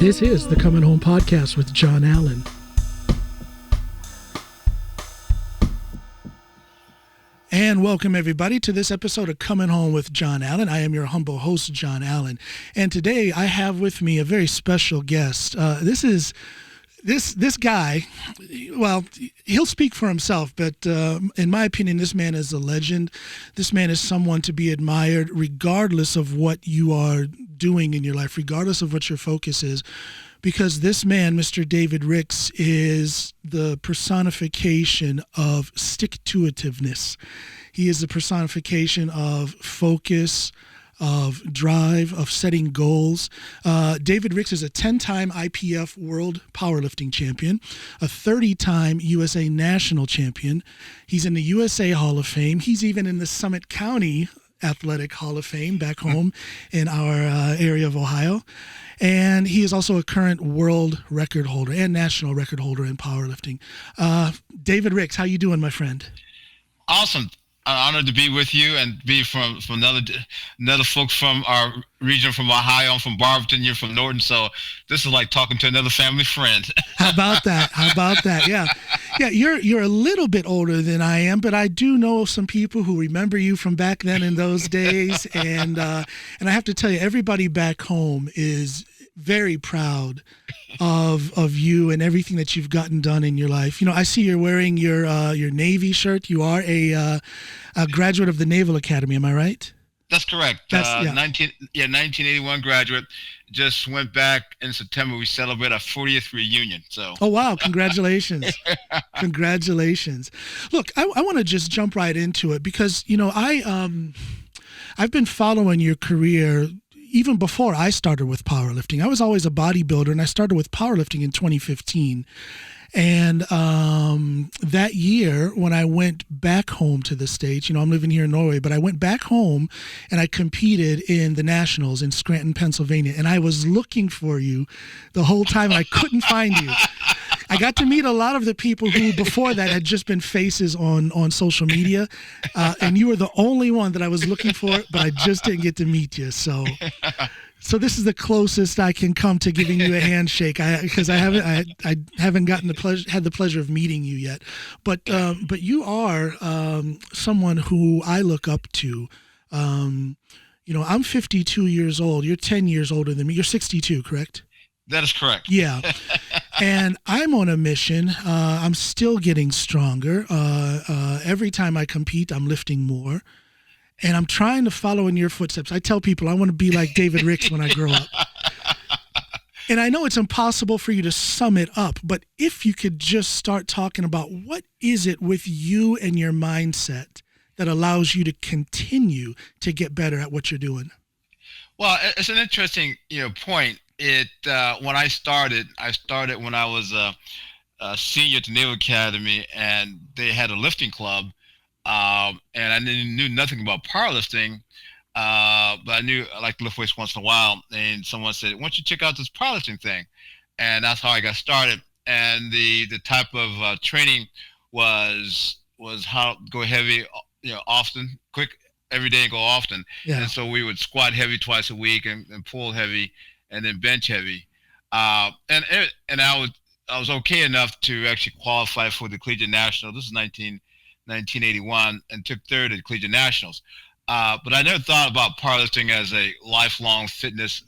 This is the Coming Home Podcast with John Allen. And welcome, everybody, to this episode of Coming Home with John Allen. I am your humble host, John Allen. And today I have with me a very special guest. This guy, well, he'll speak for himself, but in my opinion, this man is a legend. This man is someone to be admired regardless of what you are doing in your life, regardless of what your focus is, because this man, Mr. David Ricks, is the personification of stick-to-itiveness. He is the personification of focus, of drive, of setting goals. David Ricks is a 10-time IPF World Powerlifting Champion, a 30-time USA National Champion. He's in the USA Hall of Fame. He's even in the Summit County Athletic Hall of Fame back home in our area of Ohio. And he is also a current world record holder and national record holder in powerlifting. David Ricks, how you doing, my friend? Awesome. I'm honored to be with you and be from another folks from our region, from Ohio. I'm from Barberton. You're from Norton, so this is like talking to another family friend. How about that? Yeah. You're a little bit older than I am, but I do know some people who remember you from back then in those days, and I have to tell you, everybody back home is very proud of you and everything that you've gotten done in your life. You know, I see you're wearing your Navy shirt. You are a graduate of the Naval Academy. Am I right? That's correct. 1981 graduate. Just went back in September. We celebrate our 40th reunion. So. Oh wow! Congratulations! Congratulations! Look, I want to just jump right into it because I've been following your career. Even before I started with powerlifting, I was always a bodybuilder, and I started with powerlifting in 2015. And that year, when I went back home to the States, I'm living here in Norway, but I went back home and I competed in the Nationals in Scranton, Pennsylvania. And I was looking for you the whole time, and I couldn't find you. I got to meet a lot of the people who before that had just been faces on social media, and you were the only one that I was looking for, but I just didn't get to meet you. So this is the closest I can come to giving you a handshake, because I haven't had the pleasure of meeting you yet. But you are someone who I look up to. I'm 52 years old. You're 10 years older than me. You're 62, correct? That is correct. Yeah. And I'm on a mission. I'm still getting stronger. Every time I compete, I'm lifting more. And I'm trying to follow in your footsteps. I tell people I want to be like David Ricks when I grow up. And I know it's impossible for you to sum it up, but if you could just start talking about what is it with you and your mindset that allows you to continue to get better at what you're doing? Well, it's an interesting point. When I started when I was a senior at the Naval Academy, and they had a lifting club, and I knew nothing about powerlifting, but I knew I like to lift weights once in a while. And someone said, "Why don't you check out this powerlifting thing?" And that's how I got started. And the type of training was how to go heavy, often, quick, every day, and go often. Yeah. And so we would squat heavy twice a week and pull heavy, and then bench heavy, and I was okay enough to actually qualify for the Collegiate National. This is 1981, and took third at the Collegiate Nationals. But I never thought about powerlifting as a lifelong fitness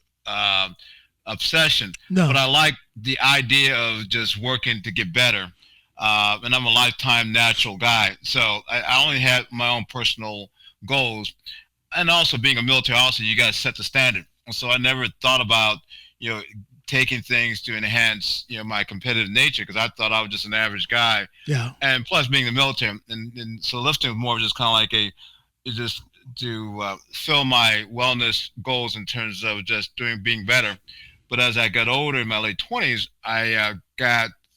obsession. No. But I like the idea of just working to get better, and I'm a lifetime natural guy, so I only had my own personal goals, and also being a military officer, you got to set the standard. So I never thought about, taking things to enhance, my competitive nature, because I thought I was just an average guy. Yeah. And plus being in the military, and so lifting was more just kind of like just to fill my wellness goals in terms of just being better. But as I got older in my late 20s, I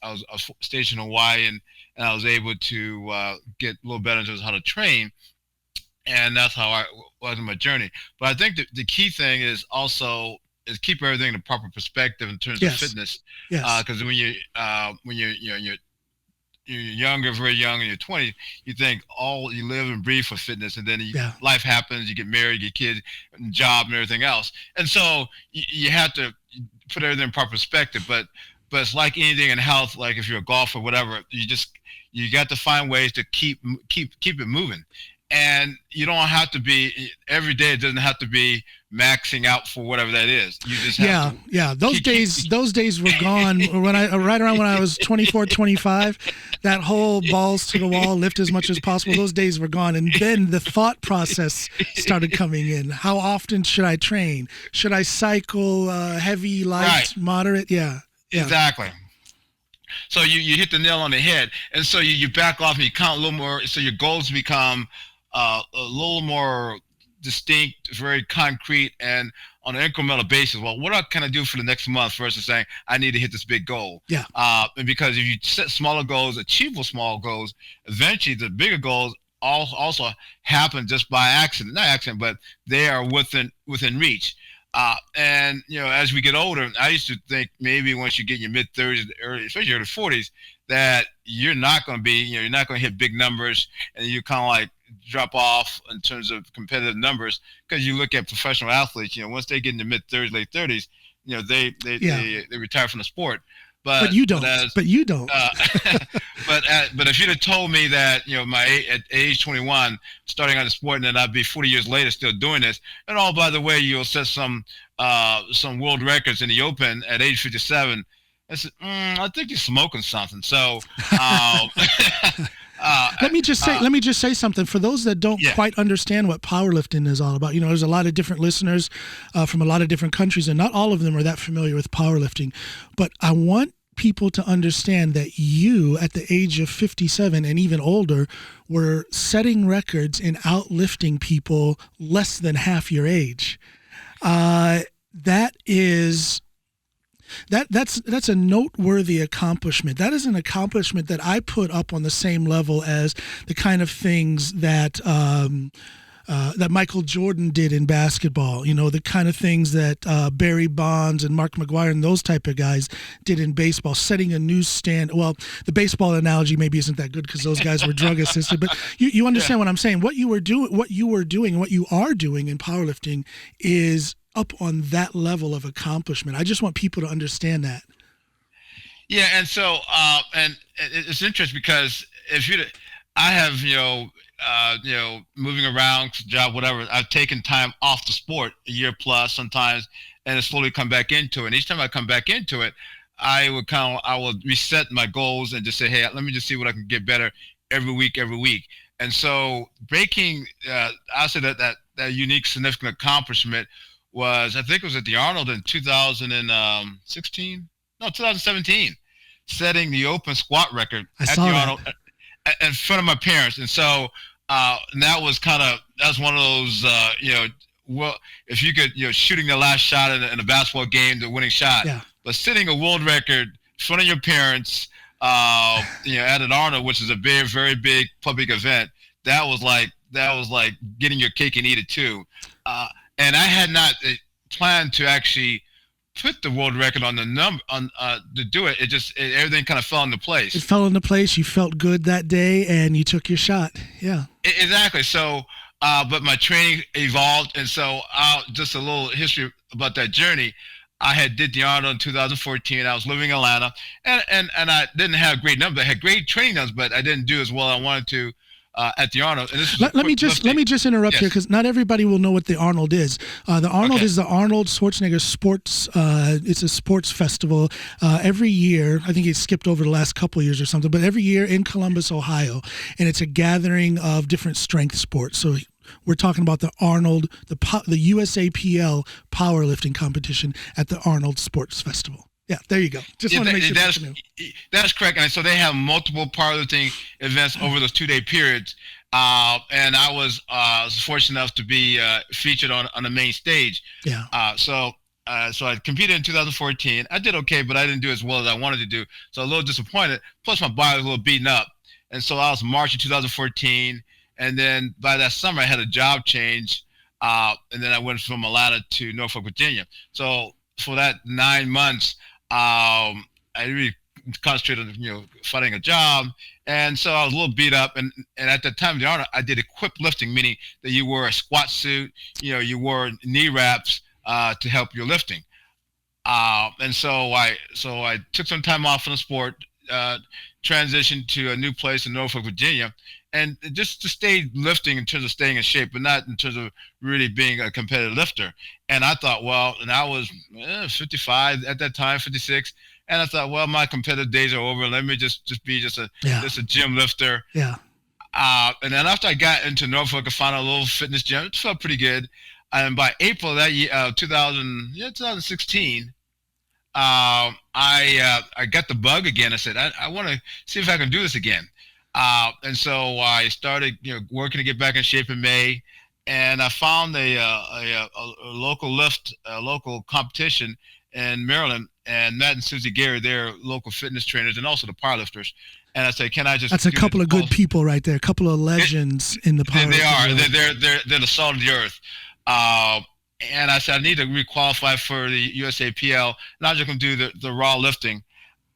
was stationed in Hawaii, and I was able to get a little better in terms of how to train. And that's how I was in my journey. But I think the key thing is also keep everything in a proper perspective in terms of fitness. Yes. Because when you're you're younger, very young, in your 20s, you think all you live and breathe for fitness, and then Yeah. life happens, you get married, you get kids, job, and everything else, and so you have to put everything in proper perspective. But it's like anything in health, like if you're a golfer or whatever, you got to find ways to keep it moving, and you don't have to be every day. It doesn't have to be maxing out for whatever that is. You just have to. Yeah. Those days were gone when right around when I was 24, 25. That whole balls to the wall, lift as much as possible. Those days were gone, and then the thought process started coming in. How often should I train? Should I cycle heavy, light, Right. moderate? Yeah. Exactly. So you hit the nail on the head, and so you back off and you count a little more. So your goals become a little more distinct, very concrete, and on an incremental basis. Well, what can I do for the next month versus saying I need to hit this big goal? Yeah. And because if you set smaller goals, achievable small goals, eventually the bigger goals also happen just by accident. Not accident, but they are within reach. And as we get older, I used to think maybe once you get in your mid 30s, especially early 40s, that you're not going to be, you're not going to hit big numbers, and you kind of like drop off in terms of competitive numbers. Because you look at professional athletes, once they get in the mid 30s, late 30s, they retire from the sport. But you don't. But if you'd have told me that, at age 21, starting on the sport, and then I'd be 40 years later still doing this, and by the way, you'll set some world records in the Open at age 57. I said, I think you're smoking something. So, let me just say something for those that don't quite understand what powerlifting is all about. There's a lot of different listeners from a lot of different countries, and not all of them are that familiar with powerlifting. But I want people to understand that you, at the age of 57 and even older, were setting records in outlifting people less than half your age. That's a noteworthy accomplishment. That is an accomplishment that I put up on the same level as the kind of things that that Michael Jordan did in basketball. The kind of things that Barry Bonds and Mark McGwire and those type of guys did in baseball, setting a new stand. Well, the baseball analogy maybe isn't that good because those guys were drug assisted, but you understand what I'm saying. What you are doing, and what you are doing in powerlifting is up on that level of accomplishment. I just want people to understand that. Yeah, and so and it's interesting because I have moving around, job, whatever. I've taken time off the sport, a year plus sometimes, and slowly come back into it. And each time I come back into it, I would reset my goals and just say, hey, let me just see what I can get better every week. And so breaking, I say that unique, significant accomplishment was, I think it was at the Arnold in 2017, setting the open squat record at the Arnold in front of my parents. And so that was one of those, well, if you could, shooting the last shot in a basketball game, the winning shot, but setting a world record in front of your parents, at an Arnold, which is a very, very big public event, that was like getting your cake and eat it too. And I had not planned to actually put the world record on the number to do it. Everything kind of fell into place. It fell into place. You felt good that day, and you took your shot. Yeah. Exactly. So, but my training evolved, and so just a little history about that journey. I did the Arnold in 2014. I was living in Atlanta, and I didn't have great numbers. I had great training numbers, but I didn't do as well as I wanted to at the Arnold. And let me just interrupt here because not everybody will know what the Arnold is. The Arnold is the Arnold Schwarzenegger Sports. It's a sports festival every year. I think it skipped over the last couple of years or something, but every year in Columbus, Ohio, and it's a gathering of different strength sports. So we're talking about the Arnold, the USAPL powerlifting competition at the Arnold Sports Festival. Yeah, there you go. Just want to make sure that's correct. And so they have multiple powerlifting events over those 2-day periods. And I was fortunate enough to be featured on the main stage. Yeah. So I competed in 2014. I did okay, but I didn't do as well as I wanted to do. So a little disappointed. Plus my body was a little beaten up. And so I was March of 2014. And then by that summer, I had a job change. And then I went from Atlanta to Norfolk, Virginia. So for that 9 months, I really concentrate on finding a job, and so I was a little beat up. And at the time of the honor, I did equipped lifting, meaning that you wore a squat suit, you wore knee wraps to help your lifting. And so I took some time off from the sport, transitioned to a new place in Norfolk, Virginia, and just to stay lifting in terms of staying in shape, but not in terms of really being a competitive lifter. And I thought, well, and I was 55 at that time, 56, and I thought, well, my competitive days are over. Let me just be just a gym lifter. Yeah. And then after I got into Norfolk, I found a little fitness gym. It felt pretty good. And by April of that year, 2016, I got the bug again. I said, I want to see if I can do this again. And so I started, working to get back in shape in May, and I found a local competition in Maryland, and Matt and Susie Gary, they're local fitness trainers and also the powerlifters. And I said, can I just? That's a couple of good people right there. A couple of legends in the powerlifting. They are. They're the salt of the earth. And I said, I need to requalify for the USAPL. And I was just going to do the raw lifting.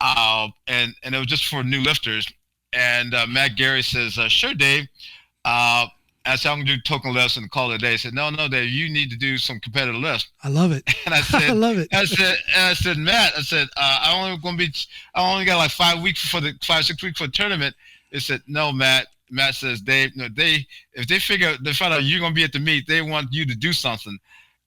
And it was just for new lifters. And Matt Gary says, sure, Dave. I said, I'm going to do token lifts and call it a day. He said, no, Dave, you need to do some competitive lifts. I love it. And I said, I love it. I said, Matt, I only got like 5 weeks for the 6 weeks for the tournament. He said, no, Matt. Matt says, Dave, no, if they find out you're going to be at the meet, they want you to do something.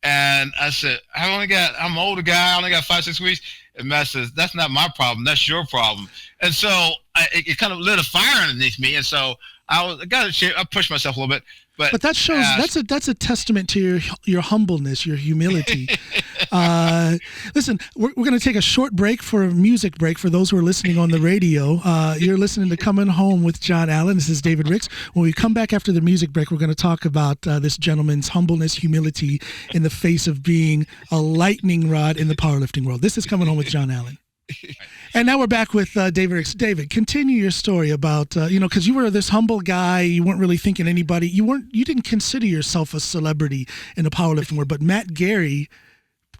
And I said, I'm an older guy. I only got 5-6 weeks. And Matt says, that's not my problem. That's your problem. And so it kind of lit a fire underneath me. And so I pushed myself a little bit. But that shows that's a testament to your humbleness, your humility. Listen, we're going to take a short break for a music break for those who are listening on the radio. You're listening to Coming Home with John Allen. This is David Ricks. When we come back after the music break, we're going to talk about this gentleman's humbleness, humility in the face of being a lightning rod in the powerlifting world. This is Coming Home with John Allen. And now we're back with David Ricks. David, continue your story about, because you were this humble guy. You weren't really thinking anybody. You didn't consider yourself a celebrity in the powerlifting world. But Matt Gary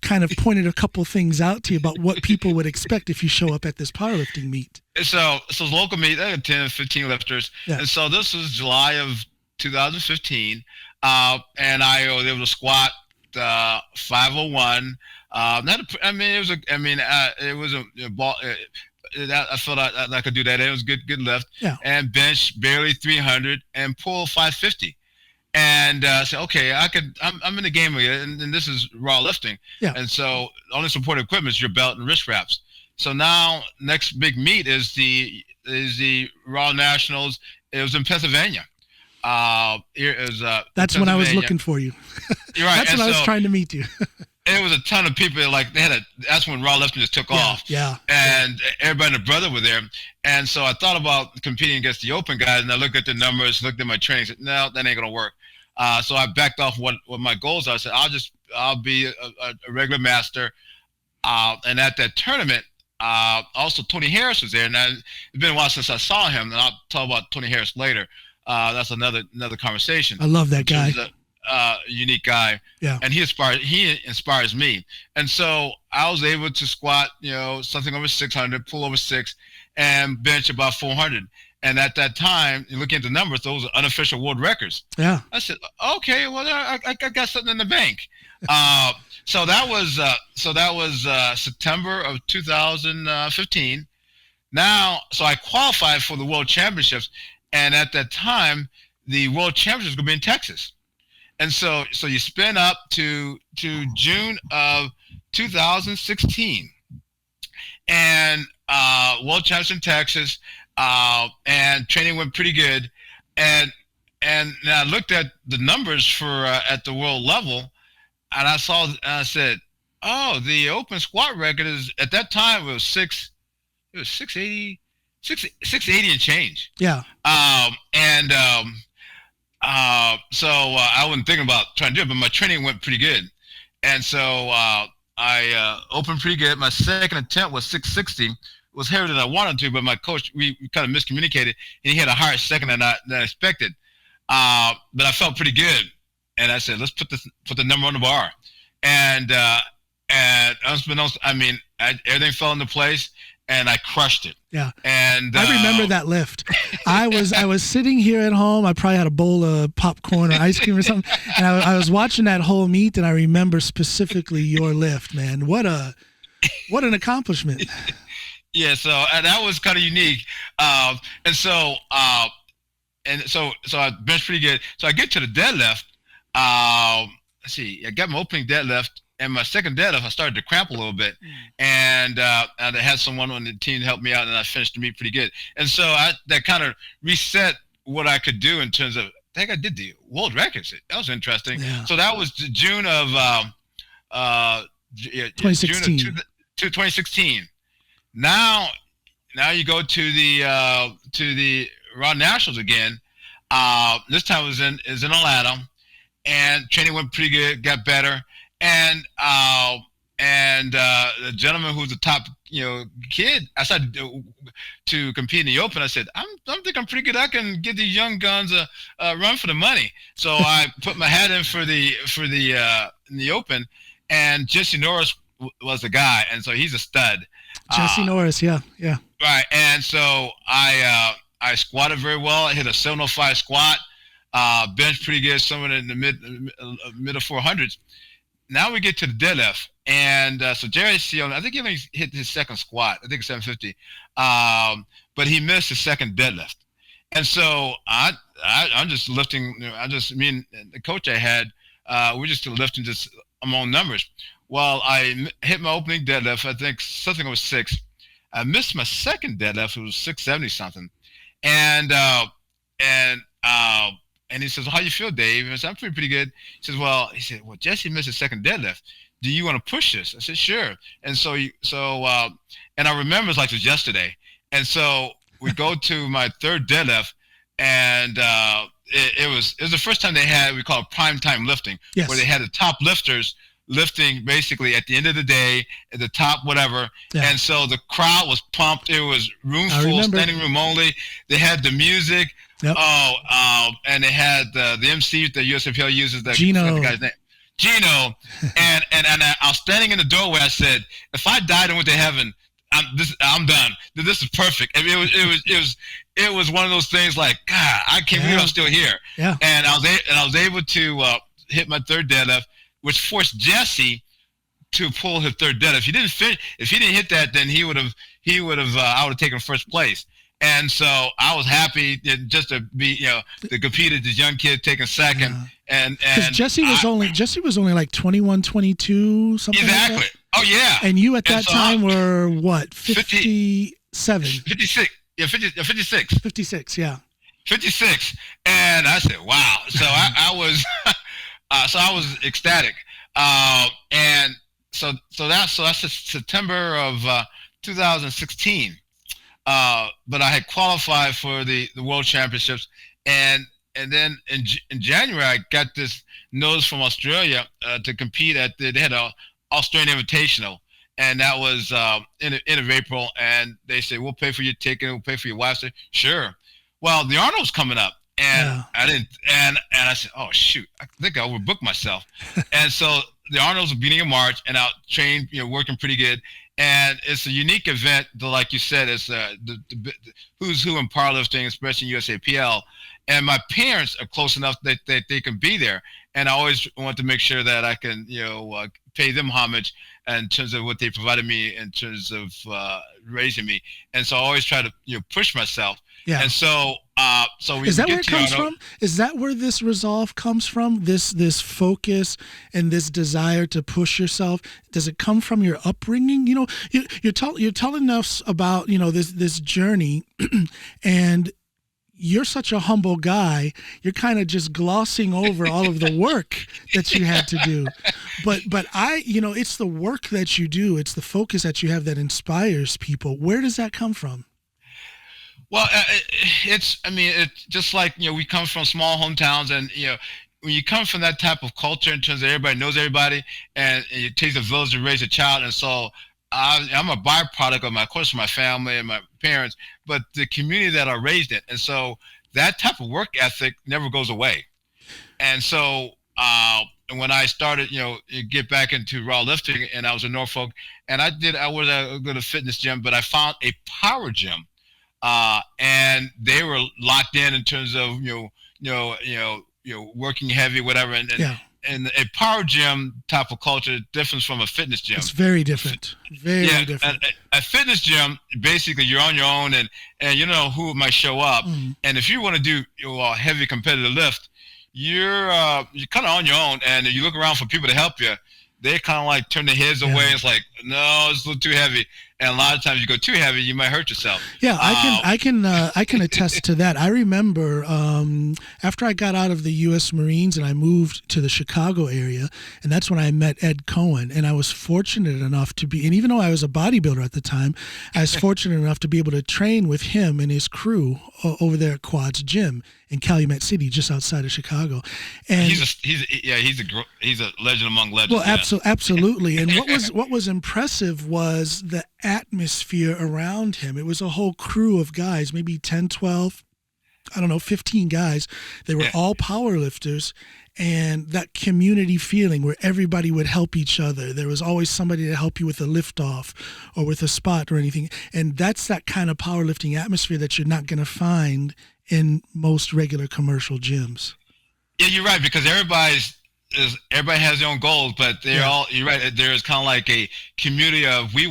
kind of pointed a couple things out to you about what people would expect if you show up at this powerlifting meet. So it's local meet. I had 10, 15 lifters. Yeah. And so this was July of 2015. And I was able to squat 501. It was a ball. I felt I could do that. It was good lift. Yeah. And bench barely 300 and pull 550. And I said, okay, I'm in the game again, and this is raw lifting. Yeah. And so only supportive equipment is your belt and wrist wraps. So now next big meet is the Raw Nationals. It was in Pennsylvania. That's when I was looking for you. You're right. That's when I was trying to meet you. It was a ton of people. That's when raw lifting just took off. Yeah. And everybody and their brother were there. And so I thought about competing against the open guys, and I looked at the numbers, looked at my training, said, no, that ain't gonna work. So I backed off what my goals are. I said, I'll be a regular master. And at that tournament, also Tony Harris was there. And it's been a while since I saw him, and I'll talk about Tony Harris later. That's another conversation. I love that guy. Unique guy. Yeah. And he inspires me. And so I was able to squat, something over 600, pull over 6, and bench about 400. And at that time, looking at the numbers, those are unofficial world records. Yeah. I said, okay, well, I got something in the bank. So that was September of 2015. Now, so I qualified for the World Championships, and at that time, the World Championships would be in Texas. And so you spin up to June of 2016, and World Championships in Texas, and training went pretty good, and I looked at the numbers for at the world level, and I said, oh, the open squat record is at that time it was 680 and change. Yeah. So I wasn't thinking about trying to do it, but my training went pretty good. And so I opened pretty good. My second attempt was 660. It was heavier than I wanted to, but my coach, we kind of miscommunicated, and he had a higher second than I expected. But I felt pretty good. And I said, let's put the number on the bar. And unbeknownst, everything fell into place. and I crushed it. Yeah. And I remember that lift. I was sitting here at home. I probably had a bowl of popcorn or ice cream or something, and I was watching that whole meet, and I remember specifically your lift, man. What an accomplishment. Yeah, so and that was kind of unique. And so so I benched pretty good. So I get to the deadlift. Let's see, I got my opening deadlift, and my second deadlift, I started to cramp a little bit, and I had someone on the team help me out, and I finished the meet pretty good. And so that kind of reset what I could do in terms of. I think I did the world records. That was interesting. Yeah. So that was June of 2016. June of 2016. Now you go to the Raw Nationals again. This time is in Atlanta, and training went pretty good, got better, and the gentleman who's the top kid, I started to compete in the Open. I said, I think I'm pretty good. I can give these young guns a run for the money. So I put my hat in for the in the Open, and Jesse Norris was the guy, and so he's a stud. Jesse Norris, yeah. Right, and so I squatted very well. I hit a 705 squat, bench pretty good, somewhere in the mid of 400s. Now we get to the deadlift, and so Jerry Seal, I think he only hit his second squat. I think 750, but he missed his second deadlift, and so I'm just lifting. Me and the coach I had, we're just lifting just among numbers. Well, I hit my opening deadlift. I think something was 6. I missed my second deadlift. It was 670 something, and he says, well, "How you feel, Dave?" And I said, "I'm pretty good." He says, "Well," Jesse missed his second deadlift. Do you want to push this?" I said, "Sure." And so and I remember it's like it was yesterday. And so we go to my third deadlift, and it was the first time they had, we call it prime time lifting, yes, where they had the top lifters lifting basically at the end of the day at the top, whatever. Yeah. And so the crowd was pumped. It was room full, standing room only. They had the music. Yep. And they had the MC that USAPL uses. Gino. The guy's name. Gino. and I was standing in the doorway. I said, if I died and went to heaven, I'm done. This is perfect. I mean, it was one of those things like, God, I can't believe I'm still here. Yeah. And I was able to hit my third deadlift, which forced Jesse to pull his third deadlift. If he didn't hit that, then I would have taken first place. And so I was happy just to be, to compete as this young kid taking second. Yeah. And Jesse was only like 21, 22, something exactly. like that. Oh yeah. And you at that time were what? 57. 56. Yeah, 56. 56. Yeah. 56. And I said, wow. So I was, I was ecstatic. And so that's September of 2016. But I had qualified for the World Championships, and then in January I got this notice from Australia to compete at they had a Australian Invitational, and that was end of April, and they said, we'll pay for your ticket, we'll pay for your wife. I said, sure. Well, the Arnold's coming up, and I didn't, and I said, oh shoot, I think I overbooked myself. And so the Arnold's the beginning of March, and I trained, working pretty good. And it's a unique event, like you said, it's the who's who in powerlifting, especially USAPL. And my parents are close enough that they can be there. And I always want to make sure that I can, pay them homage in terms of what they provided me in terms of raising me. And so I always try to, push myself. Yeah. And so, is that where it comes from? Is that where this resolve comes from? This focus and this desire to push yourself? Does it come from your upbringing? You're telling us about this journey, and you're such a humble guy. You're kind of just glossing over all of the work that you had to do. But it's the work that you do. It's the focus that you have that inspires people. Where does that come from? Well, it's just like, we come from small hometowns, and, when you come from that type of culture in terms of everybody knows everybody, and it takes a village to raise a child. And so I'm a byproduct of course, my family and my parents, but the community that I raised in. And so that type of work ethic never goes away. And so when I started, get back into raw lifting, and I was in Norfolk, and I was a good fitness gym, but I found a power gym, and they were locked in terms of working heavy, whatever, Yeah. and a power gym type of culture different from a fitness gym. It's very different. Very different. A fitness gym, basically, you're on your own, and you know who might show up. And if you want to do a heavy competitive lift, you're kind of on your own, and you look around for people to help you. They kind of like turn their heads away. It's like, no, it's a little too heavy. And a lot of times you go too heavy, you might hurt yourself. Yeah, I can attest to that. I remember after I got out of the U.S. Marines and I moved to the Chicago area, and that's when I met Ed Cohen. And I was fortunate enough to be, and even though I was a bodybuilder at the time, I was fortunate enough to be able to train with him and his crew over there at Quad's Gym in Calumet City, just outside of Chicago. And he's a legend among legends. Well, absolutely. And what was impressive was the atmosphere around him. It was a whole crew of guys, maybe 10, 12, 15 guys. They were all power lifters, and that community feeling where everybody would help each other. There was always somebody to help you with a lift off or with a spot or anything. And that's that kind of powerlifting atmosphere that you're not going to find in most regular commercial gyms. Yeah, you're right, because everybody has their own goals, but you're right. There's kind of like a community of we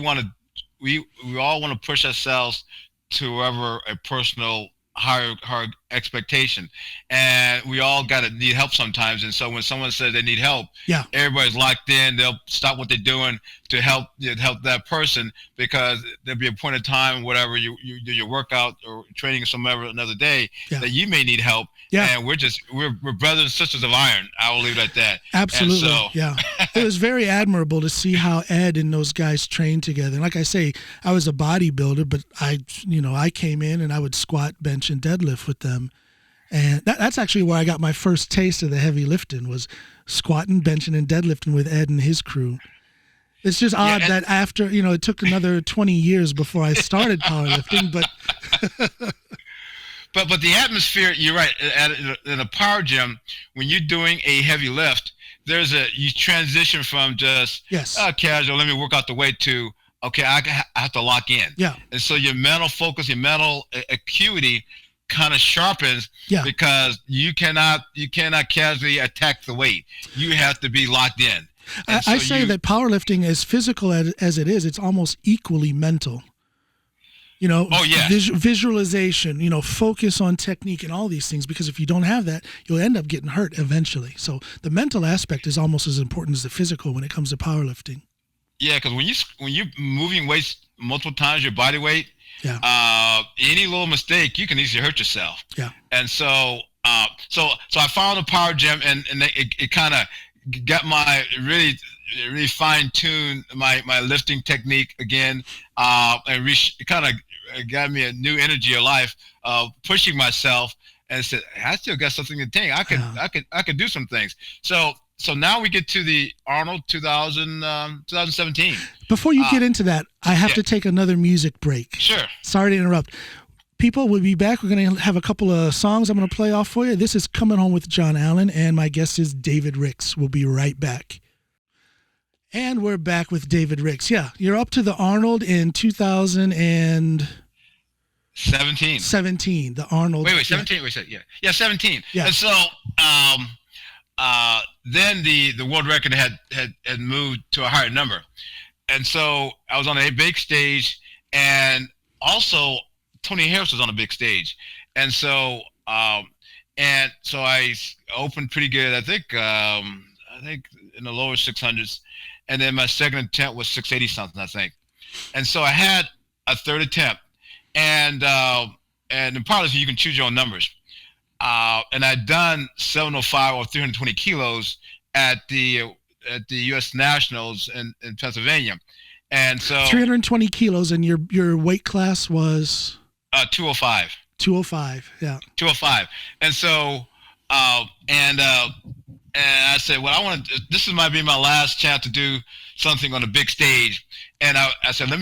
all want to push ourselves to wherever a personal higher expectation, and we all need help sometimes. And so when someone says they need help, everybody's locked in. They'll stop what they're doing to help that person, because there'll be a point in time, whatever you do your workout or training somewhere another day, that you may need help. And we're brothers and sisters of iron. I will leave it at that. Absolutely. And so, it was very admirable to see how Ed and those guys trained together. And like I say, I was a bodybuilder, but I came in and I would squat, bench, and deadlift with them. And that's actually where I got my first taste of the heavy lifting, was squatting, benching, and deadlifting with Ed and his crew. It's just odd that after, it took another 20 years before I started powerlifting, but But the atmosphere, you're right. In a power gym, when you're doing a heavy lift, you transition from just casual, let me work out the weight, to okay, I have to lock in. Yeah. And so your mental focus, your mental acuity kind of sharpens, because you cannot casually attack the weight. You have to be locked in. I say that powerlifting, as physical as it is, it's almost equally mental. Visualization, focus on technique and all these things, because if you don't have that, you'll end up getting hurt eventually. So the mental aspect is almost as important as the physical when it comes to powerlifting. Yeah, because when you're moving weights multiple times, your body weight, any little mistake, you can easily hurt yourself. Yeah. And so I found a power gym, and it kind of got my really fine-tuned my lifting technique again, and it kind of got me a new energy of life, pushing myself, and said, I still got something to think. I could do some things. So now we get to the Arnold 2017. Before you get into that, I have to take another music break. Sure. Sorry to interrupt. People, we'll be back. We're going to have a couple of songs I'm going to play off for you. This is Coming Home with John Allen, and my guest is David Ricks. We'll be right back. And we're back with David Ricks. Yeah, you're up to the Arnold in 2017. The Arnold. Wait, 17? Wait, 17. Yeah. And so then the world record had moved to a higher number. And so I was on a big stage, and also Tony Harris was on a big stage. And so I opened pretty good. I think in the lower 600s. And then my second attempt was 680 something, I think. And so I had a third attempt, and in powerlifting you can choose your own numbers. And I'd done 705 or 320 kilos at the U.S. Nationals in Pennsylvania, and so 320 kilos, and your weight class was 205. 205, yeah. 205, and so and I said, well, this might be my last chance to do something on a big stage. And I said, I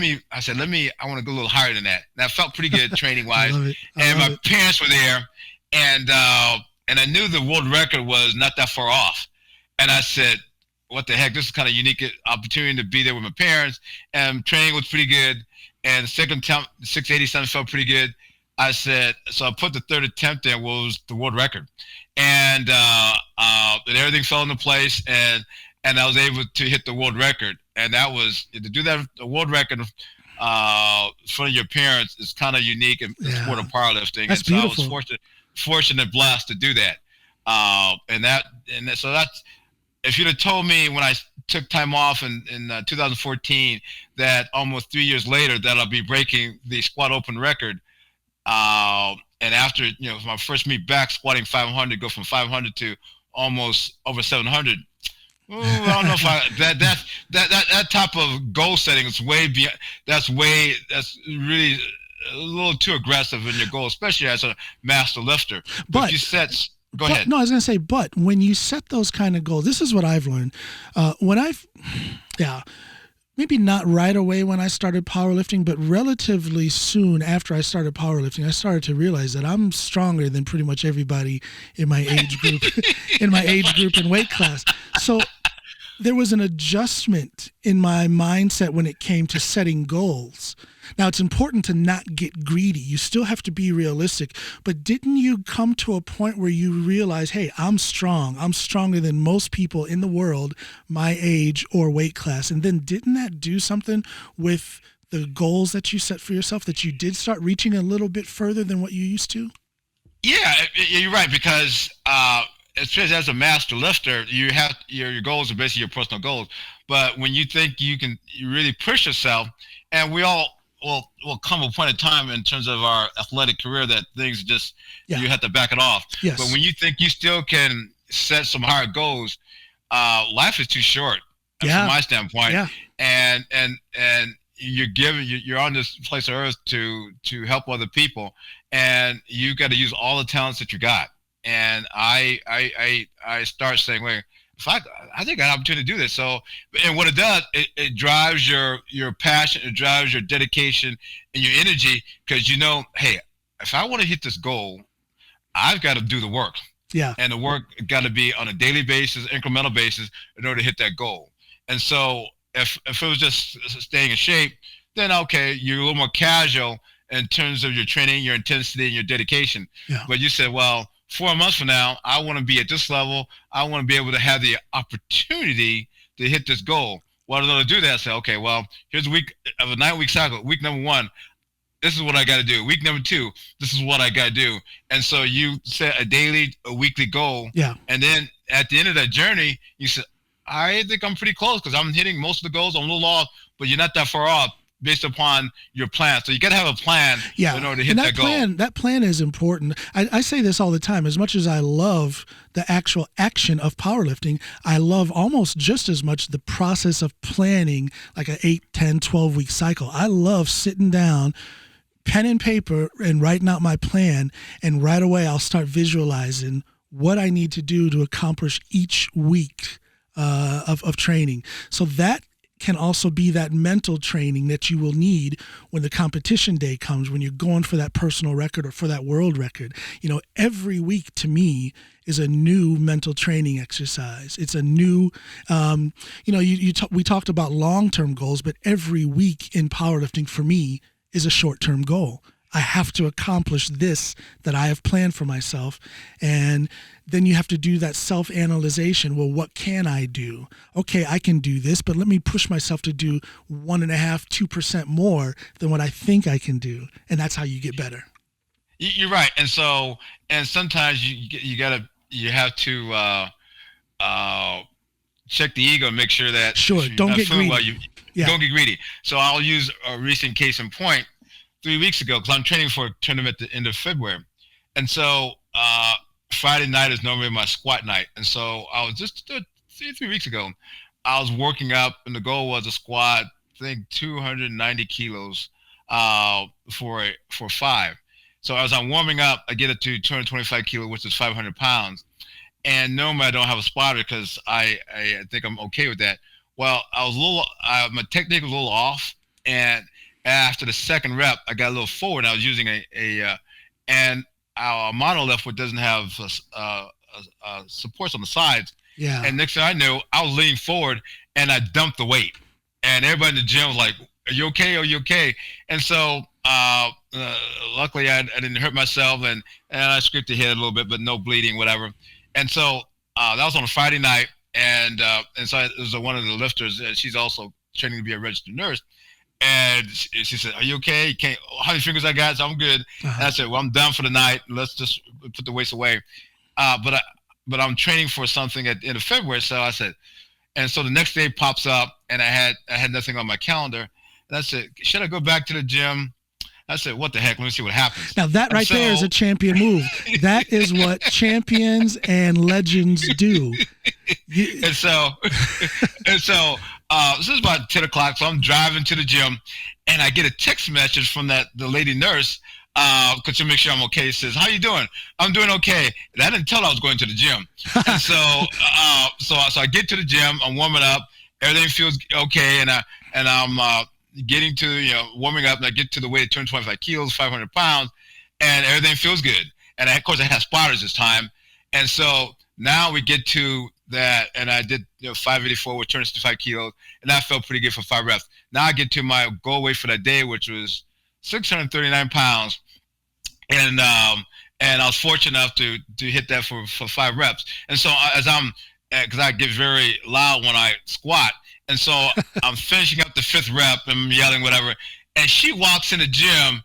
want to go a little higher than that. And I felt pretty good training wise. And my parents were there, and I knew the world record was not that far off. And I said, what the heck? This is kind of unique opportunity to be there with my parents. And training was pretty good. And the second attempt, 687 felt pretty good. I said, so I put the third attempt in, was the world record. And everything fell into place. And I was able to hit the world record. And that was, to do that, the world record in front of your parents is kind of unique in the sport of powerlifting. That's and so beautiful. I was fortunate, blessed to do that. So that's, if you'd have told me when I took time off in 2014 that almost 3 years later that I'll be breaking the squat open record, and after my first meet back squatting 500, go from 500 to almost over 700. Ooh, I don't know if that type of goal setting is way beyond. That's really a little too aggressive in your goal, especially as a master lifter. But if you set, go ahead. No, I was going to say, but when you set those kind of goals, this is what I've learned. Maybe not right away when I started powerlifting, but relatively soon after I started powerlifting, I started to realize that I'm stronger than pretty much everybody in my age group, and weight class. So there was an adjustment in my mindset when it came to setting goals. Now, it's important to not get greedy. You still have to be realistic. But didn't you come to a point where you realize, hey, I'm strong. I'm stronger than most people in the world, my age or weight class. And then didn't that do something with the goals that you set for yourself, that you did start reaching a little bit further than what you used to? Yeah, you're right, because especially as a master lifter, you have your goals are basically your personal goals. But when you think you really push yourself, and we all will come a point in time in terms of our athletic career that things just you have to back it off. Yes. But when you think you still can set some higher goals, life is too short from my standpoint. Yeah. And you're on this place of earth to help other people, and you got to use all the talents that you got. And I start saying, wait, I think I have an opportunity to do this. So, and what it does, it drives your passion, it drives your dedication and your energy, because hey, if I want to hit this goal, I've got to do the work. Yeah. And the work got to be on a daily basis, incremental basis, in order to hit that goal. And so, if it was just staying in shape, then okay, you're a little more casual in terms of your training, your intensity, and your dedication. Yeah. But you said, well, 4 months from now, I want to be at this level. I want to be able to have the opportunity to hit this goal. Well, in order to do that, I say, okay, well, here's a week of a 9-week cycle. Week number 1, this is what I got to do. Week number 2, this is what I got to do. And so you set a weekly goal. Yeah. And then at the end of that journey, you say, I think I'm pretty close because I'm hitting most of the goals. I'm a little off, but you're not that far off based upon your plan. So you got to have a plan in order to hit that goal. That plan is important. I say this all the time. As much as I love the actual action of powerlifting, I love almost just as much the process of planning like an 8, 10, 12-week cycle. I love sitting down, pen and paper, and writing out my plan. And right away, I'll start visualizing what I need to do to accomplish each week of training. So that can also be that mental training that you will need when the competition day comes, when you're going for that personal record or for that world record. Every week to me is a new mental training exercise. It's a new, we talked about long-term goals, but every week in powerlifting for me is a short-term goal. I have to accomplish this that I have planned for myself. And then you have to do that self-analyzation. Well, what can I do? Okay, I can do this, but let me push myself to do 1.5%, 2% more than what I think I can do. And that's how you get better. You're right. And so, and sometimes you have to check the ego and make sure that don't get greedy. Don't get greedy. So I'll use a recent case in point. 3 weeks ago, because I'm training for a tournament at the end of February. And so Friday night is normally my squat night. And so I was just 3 weeks ago, I was working up, and the goal was a squat, I think 290 kilos for 5. So as I'm warming up, I get it to 225 kilo, which is 500 pounds. And normally I don't have a spotter because I think I'm okay with that. Well, I was my technique was a little off, and after the second rep, I got a little forward. I was using a monolift, which doesn't have supports on the sides, Yeah. And next thing I knew, I was leaning forward and I dumped the weight. And everybody in the gym was like, "Are you okay? Are you okay?" And so, luckily, I didn't hurt myself, and I scraped the head a little bit, but no bleeding, whatever. And so that was on a Friday night, and so it was one of the lifters. She's also training to be a registered nurse, and she said, "Are you okay? You can't, how many fingers I got?" So I'm good. And I said, "Well, I'm done for the night. Let's just put the weights away." But I'm training for something at the end of February, so I said, and so the next day pops up, and I had nothing on my calendar, and I said, "Should I go back to the gym?" I said, "What the heck? Let me see what happens." Now that right there is a champion move. That is what champions and legends do. And so, this is about 10 o'clock. So I'm driving to the gym, and I get a text message from the lady nurse, to make sure I'm okay. It says, "How you doing?" "I'm doing okay." And I didn't tell her I was going to the gym. And so, so I get to the gym. I'm warming up. Everything feels okay, and I'm getting to warming up, and I get to the weight of 225 kilos, 500 pounds, and everything feels good. And of course, I had spotters this time, and so now we get to that, and I did 584 with 265 kilos, and that felt pretty good for 5 reps. Now I get to my goal weight for that day, which was 639 pounds, and I was fortunate enough to hit that for 5 reps. And so as because I get very loud when I squat, and so I'm finishing up the 5th rep and I'm yelling whatever, and she walks in the gym.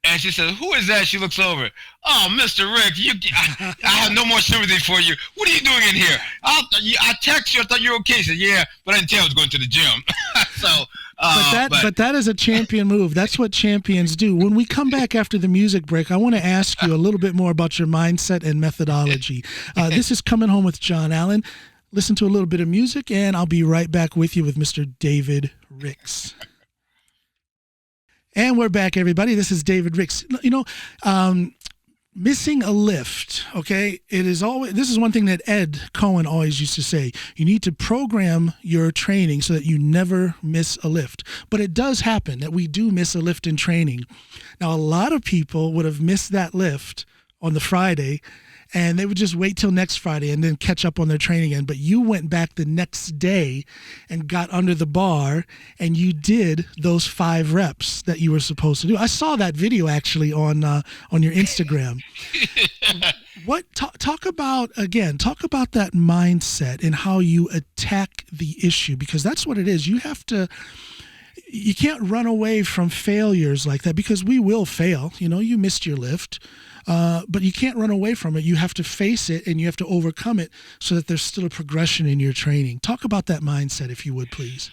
And she says, "Who is that?" She looks over. "Oh, Mr. Rick, I have no more sympathy for you. What are you doing in here? I text you. I thought you were okay." She said, "Yeah, but I didn't tell you I was going to the gym." So, but that is a champion move. That's what champions do. When we come back after the music break, I want to ask you a little bit more about your mindset and methodology. This is Coming Home with John Allen. Listen to a little bit of music, and I'll be right back with you with Mr. David Ricks. And we're back, everybody. This is David Ricks. Missing a lift, okay? This is one thing that Ed Cohen always used to say. You need to program your training so that you never miss a lift. But it does happen that we do miss a lift in training. Now, a lot of people would have missed that lift on the Friday, and they would just wait till next Friday and then catch up on their training again. But you went back the next day and got under the bar, and you did those 5 reps that you were supposed to do. I saw that video actually on your Instagram. Talk about that mindset and how you attack the issue, because that's what it is. You can't run away from failures like that, because we will fail. You missed your lift. But you can't run away from it. You have to face it, and you have to overcome it so that there's still a progression in your training. Talk about that mindset, if you would, please.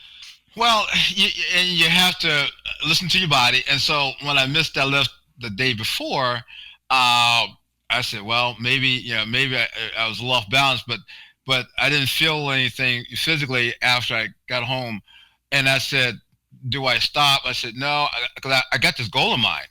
Well, you have to listen to your body. And so when I missed that lift the day before, I said, well, maybe I was a little off balance, but I didn't feel anything physically after I got home. And I said, do I stop? I said, no, because I got this goal of mine.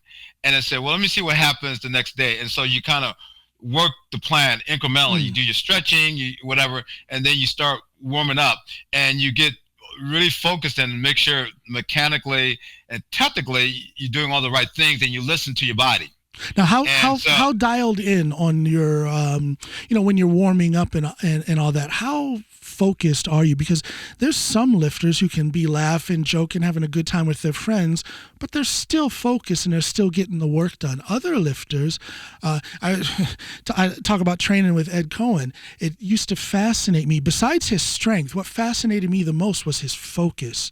And I said, well, let me see what happens the next day. And so you kind of work the plan incrementally. You do your stretching, whatever, and then you start warming up, and you get really focused and make sure mechanically and technically you're doing all the right things, and you listen to your body. Now, how dialed in on your, when you're warming up and all that, how focused are you? Because there's some lifters who can be laughing, joking, having a good time with their friends, but they're still focused and they're still getting the work done. Other lifters, I talk about training with Ed Cohen. It used to fascinate me. Besides his strength, what fascinated me the most was his focus.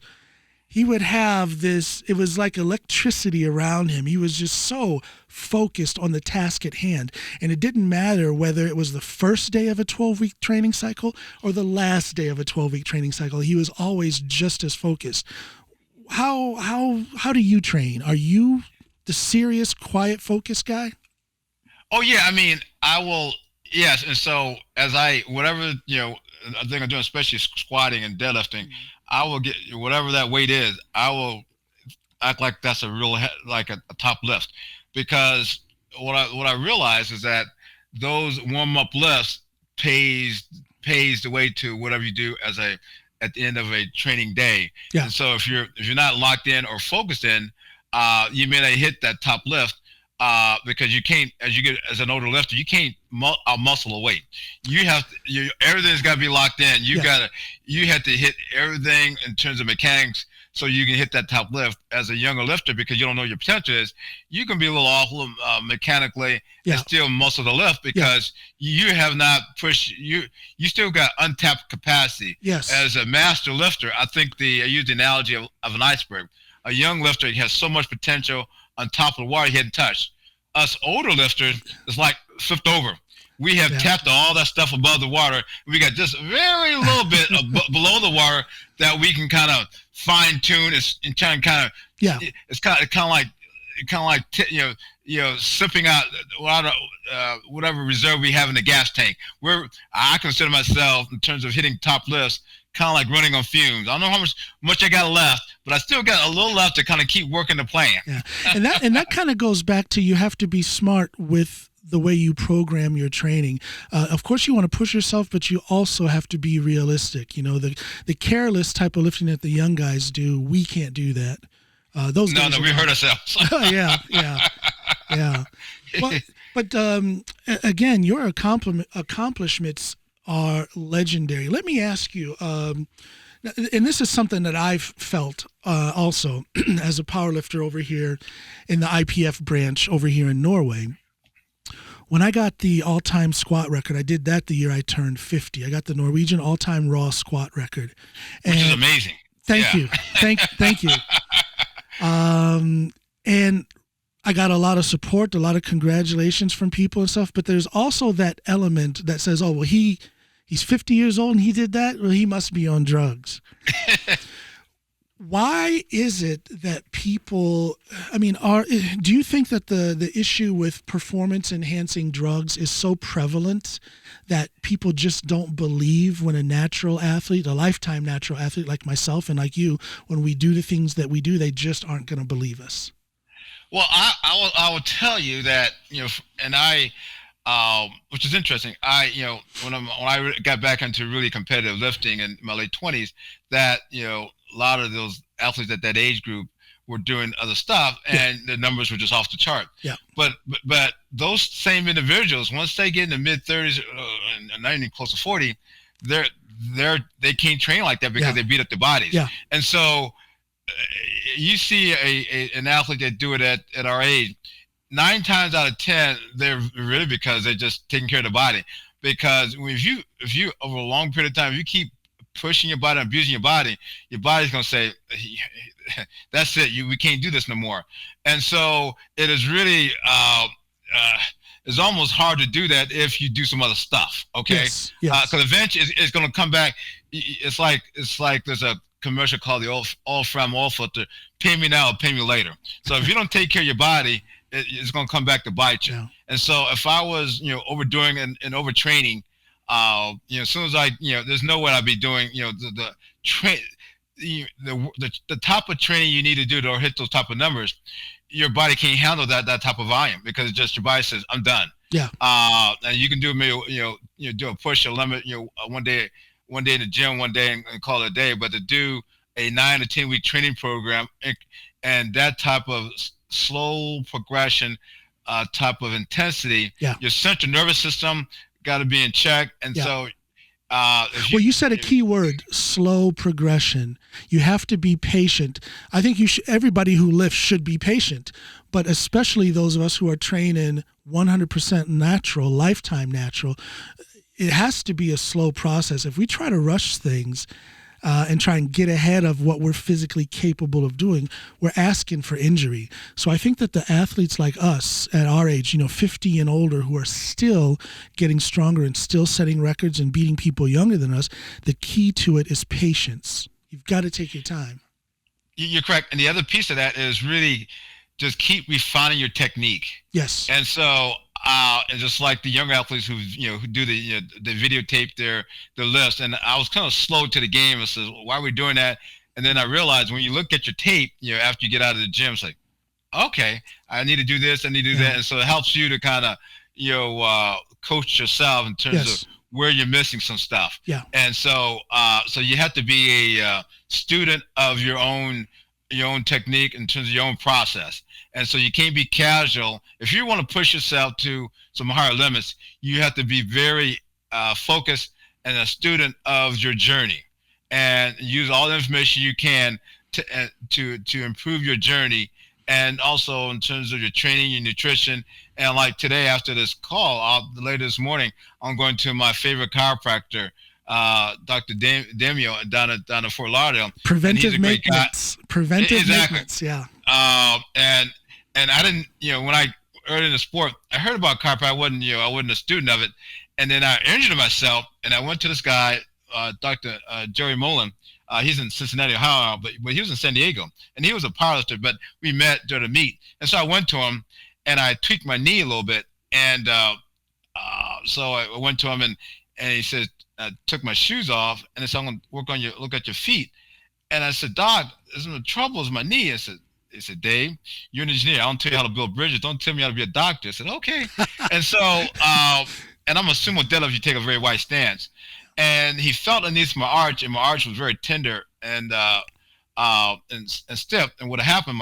He would have this, it was like electricity around him. He was just so focused on the task at hand. And it didn't matter whether it was the first day of a 12-week training cycle or the last day of a 12-week training cycle. He was always just as focused. How do you train? Are you the serious, quiet, focused guy? Oh, yeah. I mean, I will, yes. And so whatever, I think I'm doing, especially squatting and deadlifting, I will get whatever that weight is. I will act like that's a real like a top lift, because what I realize is that those warm up lifts pays the way to whatever you do at the end of a training day. Yeah. And so if you're not locked in or focused in, you may not hit that top lift. because you can't, as you get as an older lifter, you can't muscle a weight. Everything's got to be locked in. You have to hit everything in terms of mechanics so you can hit that top lift. As a younger lifter, because you don't know your potential is, you can be a little off mechanically and still muscle the lift because you have not pushed. You still got untapped capacity. Yes. As a master lifter, I think I use the analogy of an iceberg. A young lifter has so much potential on top of the water he hadn't touched. Us older lifters, it's like flipped over. We have tapped all that stuff above the water. We got just very little bit below the water that we can kind of fine tune. It's kind of It's kind of like sipping out whatever reserve we have in the gas tank. I consider myself, in terms of hitting top lifts, kind of like running on fumes. I don't know how much I got left, but I still got a little left to kind of keep working the plan. Yeah, and that kind of goes back to, you have to be smart with the way you program your training. Of course, you want to push yourself, but you also have to be realistic. The careless type of lifting that the young guys do, we can't do that. We hurt ourselves. Yeah. Well, but again, your accomplishments are legendary. Let me ask you, and this is something that I've felt also as a powerlifter over here in the IPF branch over here in Norway. When I got the all-time squat record, I did that the year I turned 50. I got the Norwegian all-time raw squat record. Which is amazing. Thank you. Thank you. And I got a lot of support, a lot of congratulations from people and stuff, but there's also that element that says, oh, well, he's 50 years old and he did that? Well, he must be on drugs. Why is it that people, do you think that the issue with performance-enhancing drugs is so prevalent that people just don't believe when a natural athlete, a lifetime natural athlete like myself and like you, when we do the things that we do, they just aren't going to believe us? Well, I will tell you that, and I, which is interesting. When I got back into really competitive lifting in my late 20s, that, a lot of those athletes at that age group were doing other stuff, and the numbers were just off the chart. Yeah. But those same individuals, once they get in the mid 30s and not even close to 40, they can't train like that because they beat up their bodies. Yeah. And so you see an athlete that do it at our age, 9 times out of 10, they're really, because they're just taking care of the body. Because if you over a long period of time, if you keep pushing your body, abusing your body's going to say, that's it. We can't do this no more. And so it is really, it's almost hard to do that if you do some other stuff. Okay. Yes. Because eventually it's going to come back. It's like there's a commercial called the oil from oil filter. Pay me now, pay me later. So if you don't take care of your body, it's going to come back to bite you. Yeah. And so if I was, overdoing and overtraining, as soon as there's no way I'd be doing, the type of training you need to do to hit those type of numbers. Your body can't handle that type of volume, because just your body says, I'm done. Yeah. And you can do do a push, a limit, one day in the gym, one day and call it a day, but to do a 9 to 10 week training program and that type of slow progression, type of intensity, your central nervous system got to be in check. And so you said a key word: slow progression. You have to be patient. I think everybody who lifts should be patient, but especially those of us who are training 100% natural, lifetime natural, it has to be a slow process. If we try to rush things and try and get ahead of what we're physically capable of doing, we're asking for injury. So I think that the athletes like us at our age, 50 and older, who are still getting stronger and still setting records and beating people younger than us, the key to it is patience. You've got to take your time. You're correct. And the other piece of that is really just keep refining your technique. Yes. And so, and just like the younger athletes who do the videotape their lifts, and I was kind of slow to the game and says, why are we doing that? And then I realized when you look at your tape, after you get out of the gym, it's like, okay, I need to do this, I need to do that, and so it helps you to kind of coach yourself in terms of where you're missing some stuff. Yeah. And so so you have to be a student of your own technique in terms of your own process. And so you can't be casual. If you want to push yourself to some higher limits, you have to be very focused and a student of your journey, and use all the information you can to improve your journey, and also in terms of your training, your nutrition. And like today, after this call, later this morning, I'm going to my favorite chiropractor, Dr. Demio, down at Fort Lauderdale, and he's Preventive a great guy. maintenance. Preventive Exactly. maintenance. Yeah. And I didn't, when I early in the sport, I heard about chiropractic. I wasn't a student of it, and then I injured myself, and I went to this guy, Dr. Jerry Mullen. He's in Cincinnati, Ohio, but he was in San Diego, and he was a powerlifter. But we met during the meet, and so I went to him, and I tweaked my knee a little bit, and so I went to him, and he said, I took my shoes off, and he said, I'm going to look at your feet. And I said, Doc, there's some trouble with my knee. He said, Dave, you're an engineer. I don't tell you how to build bridges. Don't tell me how to be a doctor. I said, okay. And so, and I'm a sumo deadlift if you take a very wide stance. And he felt underneath my arch, and my arch was very tender and stiff. And what happened,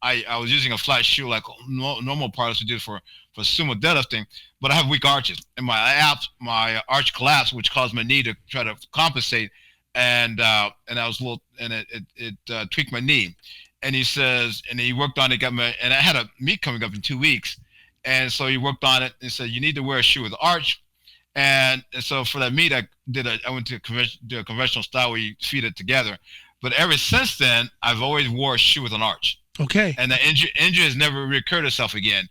I was using a flat shoe like normal parts to do for sumo deadlifting, but I have weak arches, and my arch collapsed, which caused my knee to try to compensate, and I was a little, and it tweaked my knee. And he says, and he worked on it, and I had a meet coming up in 2 weeks, and so he worked on it and said, you need to wear a shoe with arch. And so for that meet, I went to do a conventional style where you feed it together. But ever since then, I've always wore a shoe with an arch. Okay. And the injury has never recurred itself again.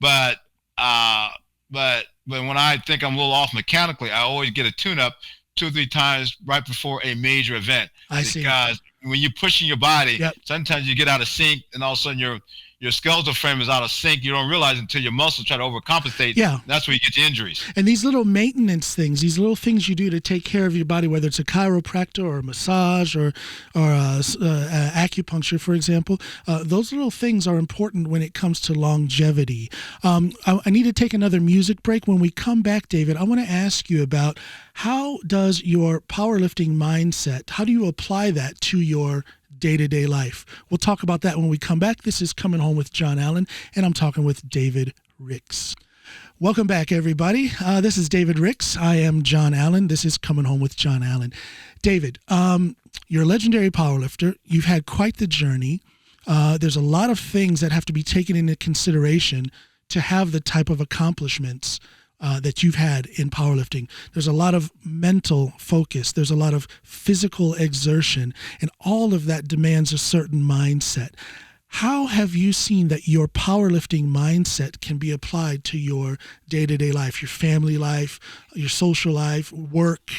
But when I think I'm a little off mechanically, I always get a tune-up 2 or 3 times right before a major event. I see. Because when you're pushing your body, yep. Sometimes you get out of sync, and all of a sudden your skeletal frame is out of sync. You don't realize until your muscles try to overcompensate. Yeah. That's where you get the injuries. And these little maintenance things, these little things you do to take care of your body, whether it's a chiropractor or a massage or acupuncture, for example, those little things are important when it comes to longevity. I need to take another music break. When we come back, David, I want to ask you about how does your powerlifting mindset, how do you apply that to your day-to-day life? We'll talk about that when we come back. This is Coming Home with John Allen, and I'm talking with David Ricks. Welcome back, everybody. This is David Ricks. I am John Allen. This is Coming Home with John Allen. David, you're a legendary powerlifter. You've had quite the journey. There's a lot of things that have to be taken into consideration to have the type of accomplishments that you've had in powerlifting. There's a lot of mental focus. There's a lot of physical exertion, and all of that demands a certain mindset. How have you seen that your powerlifting mindset can be applied to your day-to-day life, your family life, your social life, work?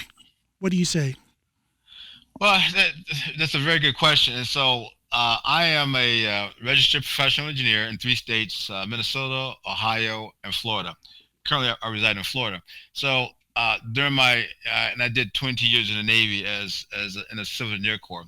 What do you say? Well, that's a very good question. And so I am a registered professional engineer in 3 states, Minnesota, Ohio, and Florida. Currently, I reside in Florida. So during my and I did 20 years in the Navy as in a Civil Engineer Corps,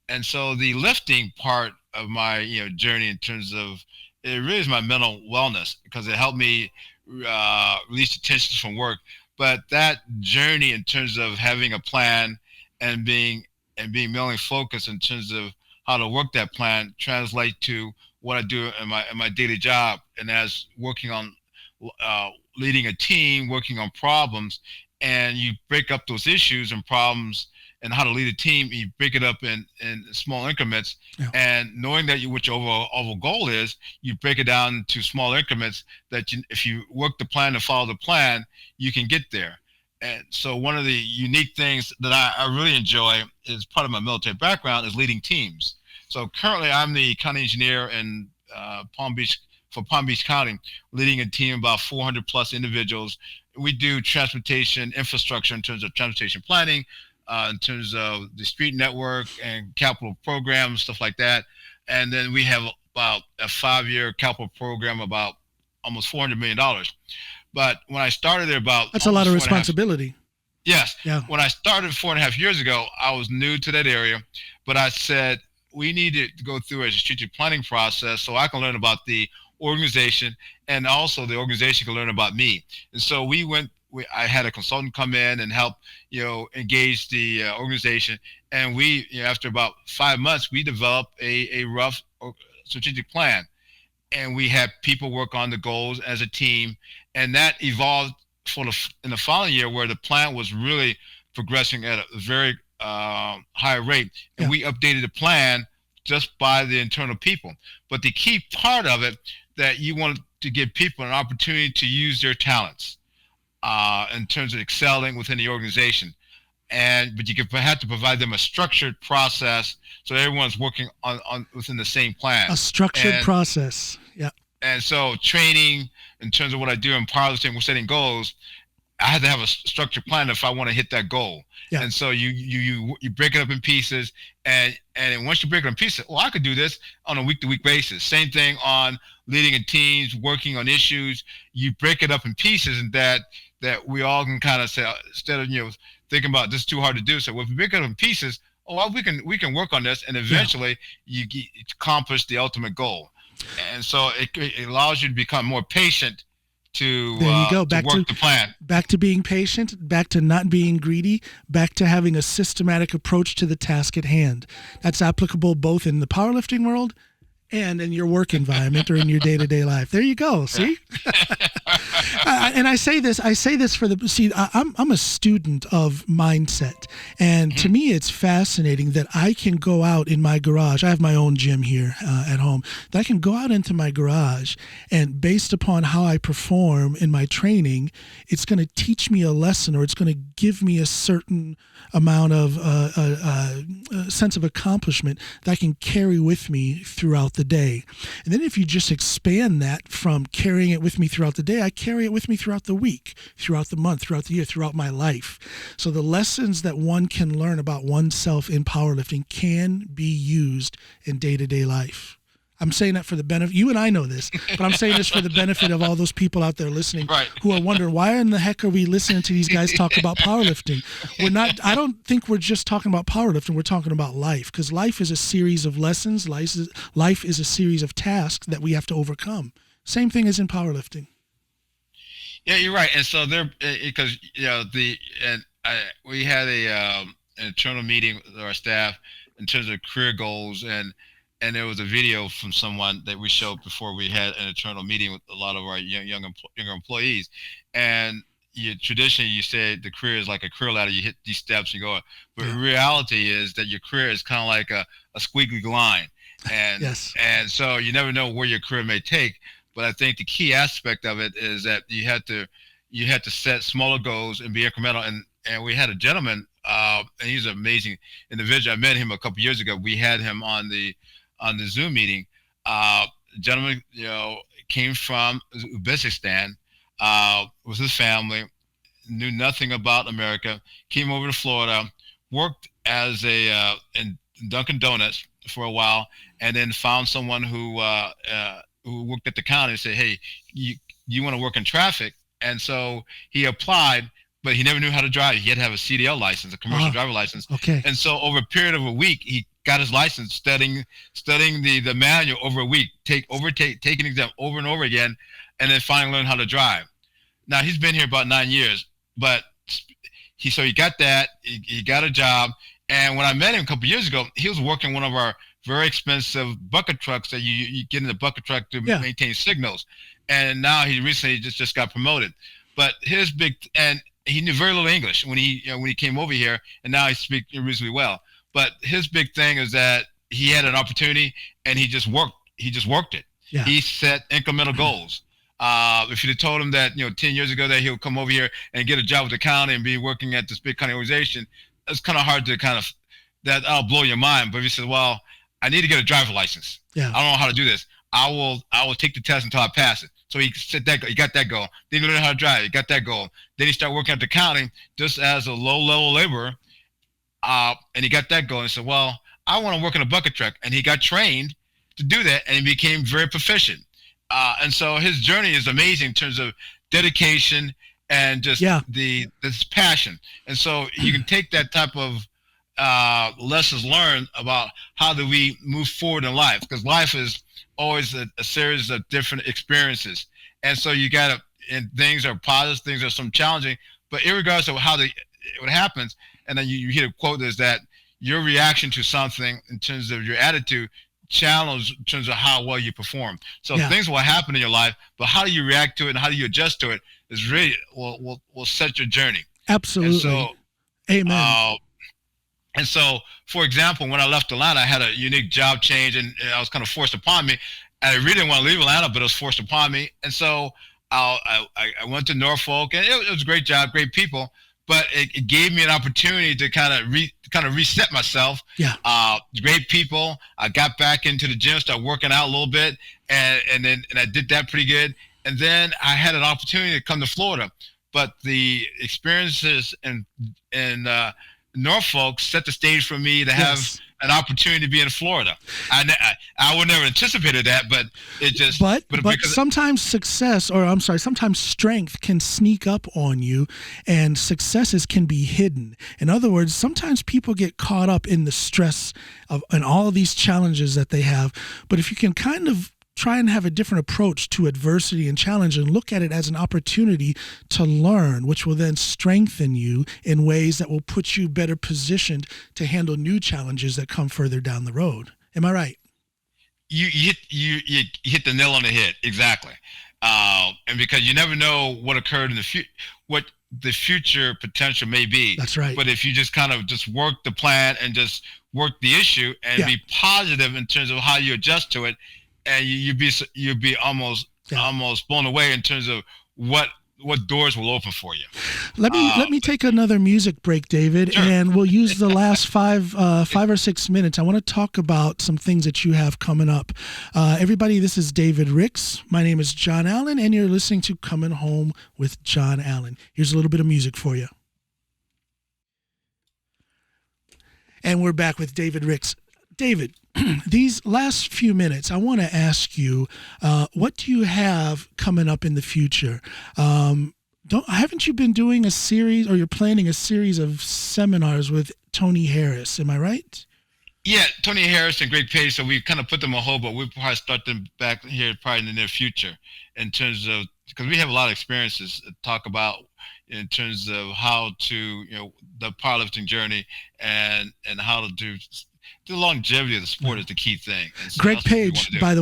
and so the lifting part of my journey in terms of it really is my mental wellness, because it helped me release the tensions from work. But that journey in terms of having a plan and being mentally focused in terms of how to work that plan translate to what I do in my daily job, and as working on leading a team, working on problems, and you break up those issues and problems and how to lead a team. You break it up in small increments, and knowing that what your overall goal is, you break it down into small increments that if you work the plan and follow the plan, you can get there. And so one of the unique things that I really enjoy is part of my military background is leading teams. So currently I'm the county engineer in Palm Beach County, leading a team of about 400 plus individuals. We do transportation infrastructure in terms of transportation planning, in terms of the street network and capital programs, stuff like that. And then we have about a 5-year capital program, about almost $400 million. But when I started there, that's a lot of responsibility. Yes. Yeah. When I started 4.5 years ago, I was new to that area, but I said, we need to go through a strategic planning process so I can learn about the organization, and also the organization can learn about me. And so I had a consultant come in and help engage the organization, and we after about 5 months we developed a rough strategic plan. and we had people work on the goals as a team, and that evolved in the following year, where the plan was really progressing at a very high rate, and Yeah. we updated the plan just by the internal people. But the key part of it, that you want to give people an opportunity to use their talents in terms of excelling within the organization. But you have to provide them a structured process so everyone's working on within the same plan. A structured And process. Yeah. and so training, in terms of what I do in powerlifting, we're setting goals. I had to have a structured plan if I want to hit that goal. Yeah. And so you break it up in pieces, and then once you break it up in pieces, well, I could do this on a week to week basis. Same thing on leading in teams, working on issues. You break it up in pieces, and that we all can kind of say, instead of thinking about this is too hard to do. So if we break it up in pieces, oh, well, we can work on this, and eventually you accomplish the ultimate goal. And so it allows you to become more patient to There you go. to work the plan. Back to being patient, back to not being greedy, back to having a systematic approach to the task at hand. That's applicable both in the powerlifting world and in your work environment or in your day-to-day life. There you go. See? And I say this for I'm a student of mindset. And to me, it's fascinating that I can go out in my garage. I have my own gym here at home. That I can go out into my garage, and based upon how I perform in my training, it's going to teach me a lesson, or it's going to give me a certain amount of sense of accomplishment that I can carry with me throughout the day. And then if you just expand that from carrying it with me throughout the day, I carry it with me throughout the week, throughout the month, throughout the year, throughout my life. So the lessons that one can learn about oneself in powerlifting can be used in day-to-day life. I'm saying that for the benefit, you and I know this, but I'm saying this for the benefit of all those people out there listening who are wondering, why in the heck are we listening to these guys talk about powerlifting? I don't think we're just talking about powerlifting. We're talking about life, because life is a series of lessons. Life is a series of tasks that we have to overcome. Same thing as in powerlifting. Yeah, you're right. And so because we had an internal meeting with our staff in terms of career goals, and there was a video from someone that we showed before we had an internal meeting with a lot of our younger employees. And traditionally, you say the career is like a career ladder. You hit these steps, you go up. But reality is that your career is kind of like a squiggly line. And yes. And so you never know where your career may take. But I think the key aspect of it is that you had to set smaller goals and be incremental. And we had a gentleman, and he's an amazing individual. I met him a couple years ago. We had him on the Zoom meeting. Gentleman, came from Uzbekistan, with his family, knew nothing about America, came over to Florida, worked as in Dunkin' Donuts for a while, and then found someone who worked at the county and said, "Hey, you want to work in traffic?" And so he applied, but he never knew how to drive. He had to have a CDL license, a commercial driver license. Okay. And so over a period of a week, he got his license, studying the manual over a week, taking exam over and over again, and then finally learned how to drive. Now he's been here about 9 years, but he got that, he got a job, and when I met him a couple years ago, he was working one of our very expensive bucket trucks that you get in the bucket truck to maintain signals, and now he recently just got promoted. But and he knew very little English when he came over here, and now he speaks reasonably well. But his big thing is that he had an opportunity, and he just worked it. Yeah. He set incremental goals. If you'd have told him that 10 years ago that he'll come over here and get a job with the county and be working at this big county organization, it's kind of hard to that'll blow your mind. But if he said, "Well, I need to get a driver license. Yeah. I don't know how to do this. I will take the test until I pass it." So he said that he got that goal. Then he learned how to drive. He got that goal. Then he started working at the county just as a low-level laborer, and he got that goal. And he said, "Well, I want to work in a bucket truck." And he got trained to do that, and he became very proficient. And so his journey is amazing in terms of dedication and just this passion. And so you can take that type of lessons learned about how do we move forward in life, because life is always a series of different experiences. And so and things are positive, things are some challenging, but irregardless of what happens, and then you hear a quote is that your reaction to something in terms of your attitude challenge in terms of how well you perform. So Yeah, things will happen in your life, but how do you react to it and how do you adjust to it is really will set your journey. And so absolutely. Amen. uh, and so, for example, when I left Atlanta, I had a unique job change, and I was kind of forced upon me. I really didn't want to leave Atlanta, but it was forced upon me. And so I went to Norfolk, and it was a great job, great people, but it gave me an opportunity to kind of reset myself. Yeah. Great people. I got back into the gym, started working out a little bit, and I did that pretty good. And then I had an opportunity to come to Florida, but the experiences in Norfolk set the stage for me to have Yes. an opportunity to be in Florida. I would never anticipated that, but it just But because sometimes success, or I'm sorry, sometimes strength can sneak up on you, and successes can be hidden. In other words, sometimes people get caught up in the stress of and all of these challenges that they have. But if you can kind of try and have a different approach to adversity and challenge and look at it as an opportunity to learn, which will then strengthen you in ways that will put you better positioned to handle new challenges that come further down the road. Am I right? you hit the nail on the head exactly, and because you never know what occurred in the future, what the future potential may be. That's right. But if you just kind of just work the plan and just work the issue and Yeah. be positive in terms of how you adjust to it, and you'd be Yeah. almost blown away in terms of what doors will open for you. Let me take another music break, David, Sure. and we'll use the last 5 or 6 minutes. I want to talk about some things that you have coming up. Everybody, this is David Ricks. My name is John Allen, and you're listening to Coming Home with John Allen. Here's a little bit of music for you. And we're back with David Ricks. David, these last few minutes, I want to ask you, what do you have coming up in the future? Haven't you been doing a series, or you're planning a series of seminars with Tony Harris? Am I right? Yeah, Tony Harris and Greg Page. So we kind of put them on hold, but we'll probably start them back here probably in the near future in terms of because we have a lot of experiences to talk about in terms of how to the powerlifting journey and how to do the longevity of the sport is the key thing. And so Greg that's what we want Page, to do. by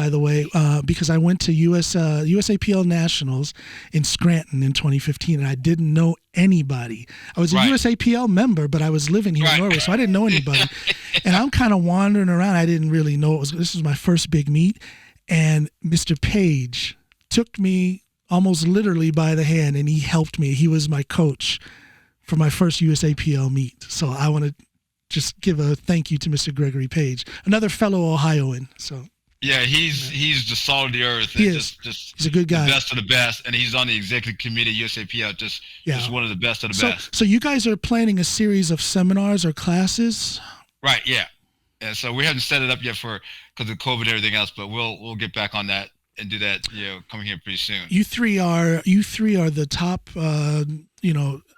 the way, because I went to USAPL Nationals in Scranton in 2015, and I didn't know anybody. I was a Right. USAPL member, but I was living here in Right. Norway, so I didn't know anybody. And I'm kind of wandering around. I didn't really know this was my first big meet, and Mr. Page took me almost literally by the hand, and he helped me. He was my coach for my first USAPL meet. So I want to just give a thank you to Mr. Gregory Page, another fellow Ohioan. So Yeah, he's the salt of the earth. He And is. just He's a good guy. the best of the best, and he's on the executive committee at USAPL. Just one of the best of the best. So you guys are planning a series of seminars or classes? Right. Yeah. And so we haven't set it up yet because of COVID and everything else, but we'll get back on that and do that. Coming here pretty soon. You three are the top.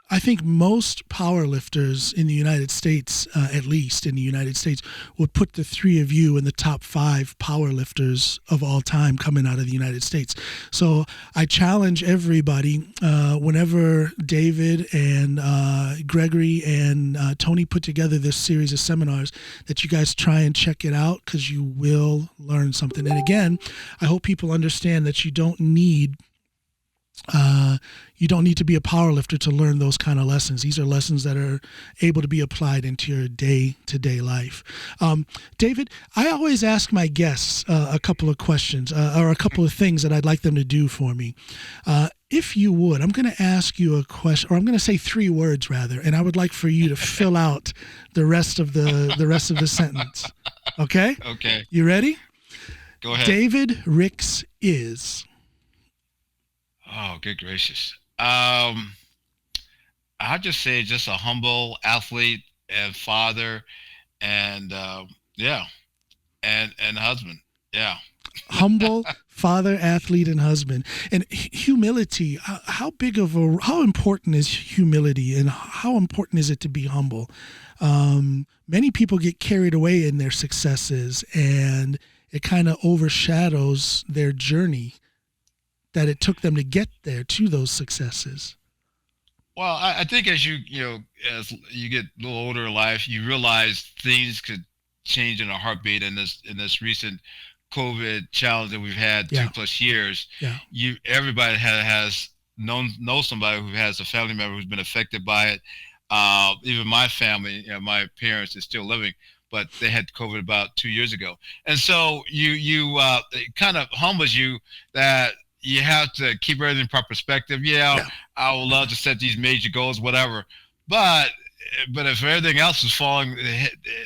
I think most powerlifters in the United States, at least in the United States, would put the three of you in the top 5 powerlifters of all time coming out of the United States. So I challenge everybody, whenever David and Gregory and Tony put together this series of seminars, that you guys try and check it out, because you will learn something. And again, I hope people understand that you don't need to be a powerlifter to learn those kind of lessons. These are lessons that are able to be applied into your day-to-day life. David, I always ask my guests a couple of questions or a couple of things that I'd like them to do for me. If you would, I'm going to ask you a question, or I'm going to say 3 words rather, and I would like for you to fill out the rest of the sentence. Okay? Okay. You ready? Go ahead. David Ricks is... Oh, good gracious. I'll just say just a humble athlete and father and and husband. Yeah. Humble father, athlete, and husband. And humility, how important is humility, and how important is it to be humble? Many people get carried away in their successes, and it kind of overshadows their journey that it took them to get there to those successes. Well, I think as you get a little older in life, you realize things could change in a heartbeat in this recent COVID challenge that we've had Yeah. 2+ years. Yeah. Everybody has knows somebody who has a family member who's been affected by it. Even my family, my parents is still living, but they had COVID about 2 years ago, and so it kind of humbles you that you have to keep everything in proper perspective. Yeah, Yeah. I would love to set these major goals, whatever, but if everything else is falling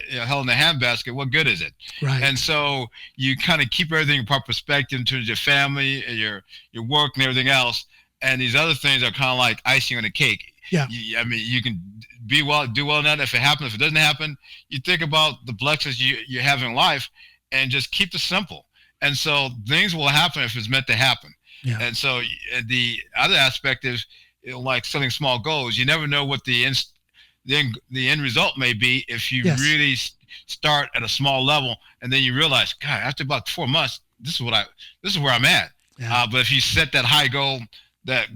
hell in the handbasket, what good is it? And Right. so you kind of keep everything in proper perspective in terms of your family, your work, and everything else. And these other things are kind of like icing on the cake. Yeah. I mean, you can do well in that. If it happens, if it doesn't happen, you think about the blessings you have in life, and just keep it simple. And so things will happen if it's meant to happen. Yeah. And so the other aspect is, like setting small goals. You never know what the end result may be if you Yes. really start at a small level, and then you realize, God, after about 4 months, this is where I'm at. Yeah. But if you set that high goal, that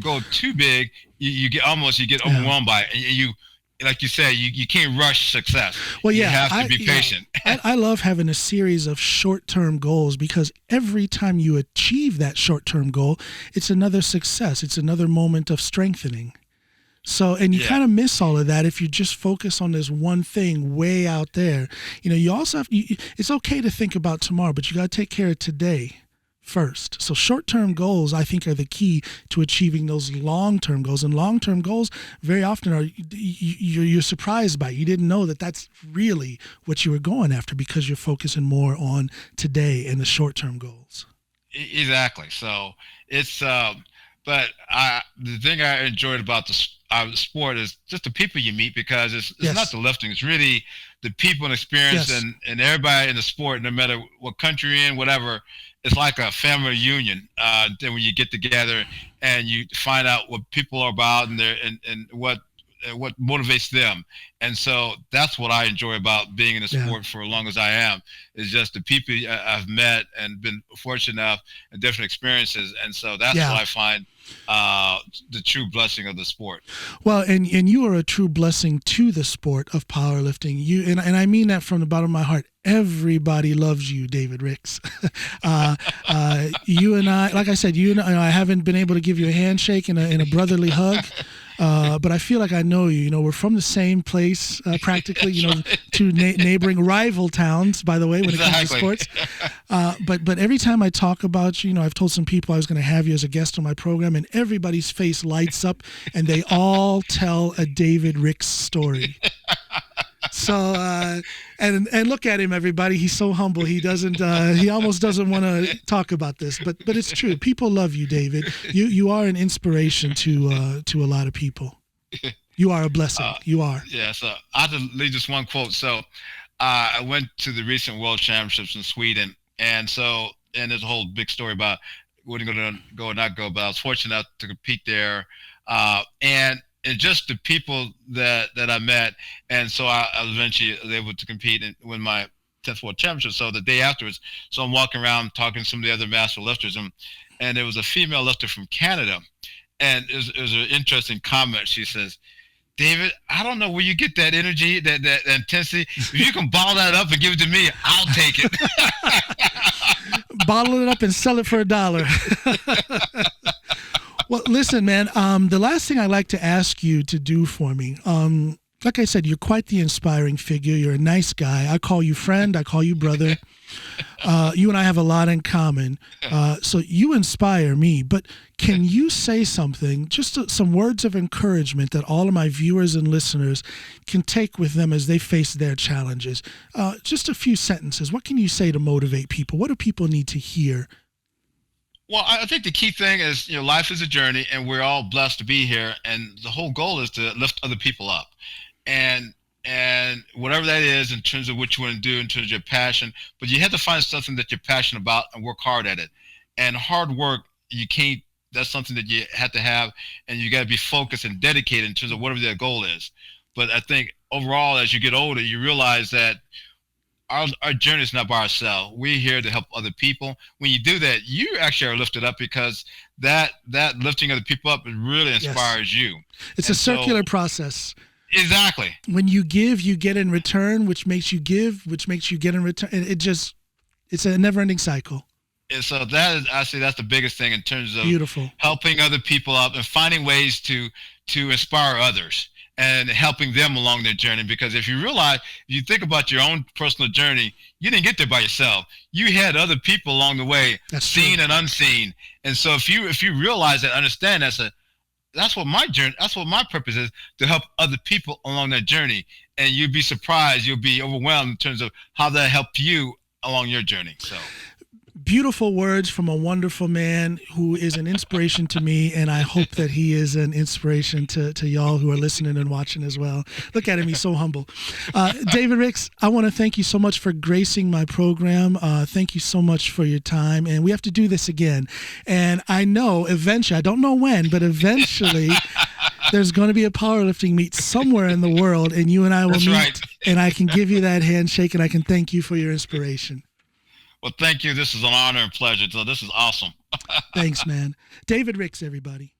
go too big, you get overwhelmed by it, and you like you say, you can't rush success. Well, You yeah, have to be patient. I love having a series of short-term goals, because every time you achieve that short-term goal, it's another success. It's another moment of strengthening. So, and you Yeah. kind of miss all of that if you just focus on this one thing way out there. You also it's okay to think about tomorrow, but you got to take care of today first. So short-term goals, I think, are the key to achieving those long-term goals. And long-term goals very often are you're surprised by. You didn't know that that's really what you were going after, because you're focusing more on today and the short-term goals. Exactly. So it's but the thing I enjoyed about the sport is just the people you meet, because it's Yes. not the lifting, it's really the people and experience. Yes. And everybody in the sport, no matter what country you're in, whatever, it's like a family reunion. Then when you get together and you find out what people are about, and what motivates them. And so that's what I enjoy about being in the Yeah. sport for as long as I am, is just the people I've met and been fortunate enough and different experiences. And so that's Yeah. what I find the true blessing of the sport. Well, and you are a true blessing to the sport of powerlifting. And I mean that from the bottom of my heart. Everybody loves you, David Ricks. You and I, like I said, I haven't been able to give you a handshake and a brotherly hug, but I feel like I know you. We're from the same place, practically. Two neighboring rival towns, by the way, when it comes to sports. But every time I talk about you, I've told some people I was going to have you as a guest on my program, and everybody's face lights up, and they all tell a David Ricks story. So and look at him, everybody. He's so humble. He doesn't. He almost doesn't want to talk about this. But it's true. People love you, David. You are an inspiration to a lot of people. You are a blessing. You are. Yeah. So I have to leave just one quote. So I went to the recent World Championships in Sweden, and there's a whole big story about wouldn't go or not go, but I was fortunate enough to compete there, and just the people that I met. And so I eventually was able to compete and win my 10th World Championship. So the day afterwards, so I'm walking around talking to some of the other master lifters, and there was a female lifter from Canada, and it was an interesting comment. She says, David, I don't know where you get that energy, that intensity. If you can bottle that up and give it to me, I'll take it. Bottle it up and sell it for $1. Well, listen, man, the last thing I'd like to ask you to do for me, like I said, you're quite the inspiring figure. You're a nice guy. I call you friend. I call you brother. You and I have a lot in common. So you inspire me. But can you say something, just some words of encouragement that all of my viewers and listeners can take with them as they face their challenges? Just a few sentences. What can you say to motivate people? What do people need to hear? Well, I think the key thing is, life is a journey, and we're all blessed to be here. And the whole goal is to lift other people up, and whatever that is in terms of what you want to do, in terms of your passion. But you have to find something that you're passionate about and work hard at it. And hard work, you can't. That's something that you have to have, and you got to be focused and dedicated in terms of whatever that goal is. But I think overall, as you get older, you realize that our journey is not by ourselves. We're here to help other people. When you do that, you actually are lifted up, because that lifting other people up really inspires you. It's And a circular process. Exactly. When you give, you get in return, which makes you give, which makes you get in return. It's a never-ending cycle. And so that is actually that's the biggest thing in terms of Beautiful. helping other people up and finding ways to inspire others and helping them along their journey. Because if you think about your own personal journey, you didn't get there by yourself. You had other people along the way, That's seen true. and unseen. And so if you realize that, understand that's what my journey, that's what my purpose is, to help other people along their journey. And you'd be surprised, you'll be overwhelmed in terms of how that helped you along your journey. So Beautiful words from a wonderful man who is an inspiration to me, and I hope that he is an inspiration to y'all who are listening and watching as well. Look at him, he's so humble. David Ricks, I want to thank you so much for gracing my program. Thank you so much for your time, and we have to do this again. And I know eventually, I don't know when, but eventually there's going to be a powerlifting meet somewhere in the world, and you and I will That's meet, right. and I can give you that handshake, and I can thank you for your inspiration. well, thank you. This is an honor and pleasure. So this is awesome. Thanks, man. David Ricks, everybody.